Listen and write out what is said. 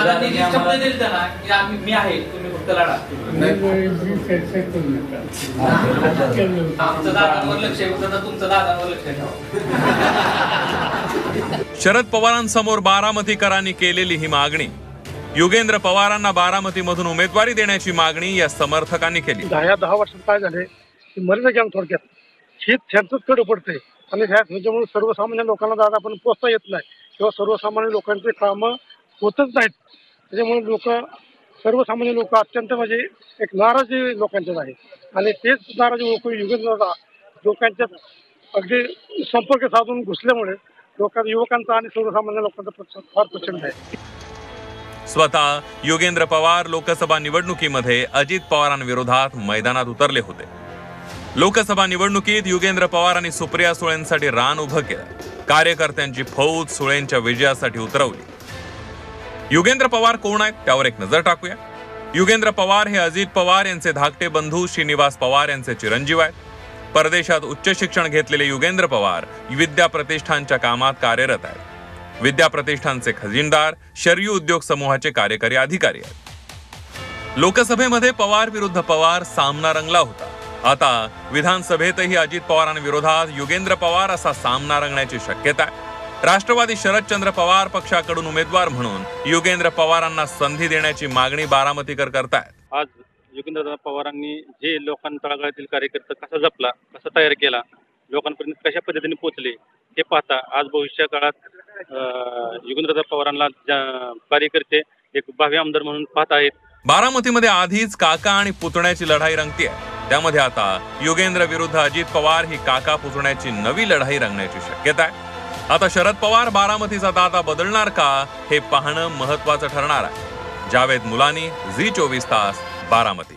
शब्द दिले त्यांना की मी आहे, तुम्ही फक्त लढा. आमचं दादांवर लक्ष आहे, तुमचं दादांवर लक्ष ठेवा. शरद पवारांसमोर बारामतीकरांनी केलेली ही मागणी. योगेंद्र पवारांना बारामतीमधून उमेदवारी देण्याची मागणी या समर्थकांनी केली. 10 वर्षात काय झाले की मर्यादा गँग थोडक्यात ही त्यांचंच कडे पडते आणि ह्याच्यामुळे सर्वसामान्य लोकांना दादा आपण पोचता येत नाही किंवा सर्वसामान्य लोकांचे कामं होतच नाहीत. त्याच्यामुळे सर्वसामान्य लोक अत्यंत म्हणजे एक नाराजी लोकांच्याच आहे आणि तेच नाराजी लोक योगेंद्र लोकांच्या अगदी संपर्क साधून घुसल्यामुळे युवकांचा आणि सर्वसामान्य लोकांचा फार प्रचंड आहे. स्वतः योगेंद्र पवार लोकसभा निवडणुकीमध्ये अजित पवारांविरोधात मैदानात उतरले होते. लोकसभा निवडणुकीत योगेंद्र पवारांनी सुप्रिया सुळेंसाठी रान उभं केलं. कार्यकर्त्यांची फौज सुळेंच्या विजयासाठी उतरवली. योगेंद्र पवार कोण आहेत त्यावर एक नजर टाकूया. योगेंद्र पवार हे अजित पवार यांचे धाकटे बंधू श्रीनिवास पवार यांचे चिरंजीव आहेत. परदेशात उच्च शिक्षण घेतलेले योगेंद्र पवार विद्या प्रतिष्ठानच्या कामात कार्यरत आहेत. विद्या प्रतिष्ठानचे खजिनदार शरयू उद्योग समूहाचे कार्यकारी अधिकारी आहेत. लोकसभेमध्ये पवार विरुद्ध पवार सामना रंगला होता. आता विधानसभेतही अजित पवारांविरोधात योगेंद्र पवार असा सामना रंगण्याची शक्यता आहे. राष्ट्रवादी शरदचंद्र पवार पक्षाकडून उमेदवार म्हणून योगेंद्र पवारांना संधी देण्याची मागणी बारामतीकर करतायत. आज योगेंद्र पवारांनी जे लोकांतळागाळातील कार्यकर्ता कसा जपला, कसा तयार केला, लोकांपर्यंत कशा पद्धतीने पोहोचले हे पाहता आज भविष्य काळात योगेंद्र पवारांना कार्यकर्ते एक भावी आमदार म्हणून पाहत आहेत. बारामतीमध्ये आधीच काका आणि पुतण्याची लढाई रंगतीये. त्यामध्ये आता योगेंद्र विरुद्ध अजित पवार ही काका पुतण्याची नवी लढाई रंगण्याची शक्यता आहे. आता शरद पवार बारामतीचा दाता बदलणार का हे पाहणं महत्वाचं ठरणार आहे. जावेद मुलानी, झी 24 तास, बारामती.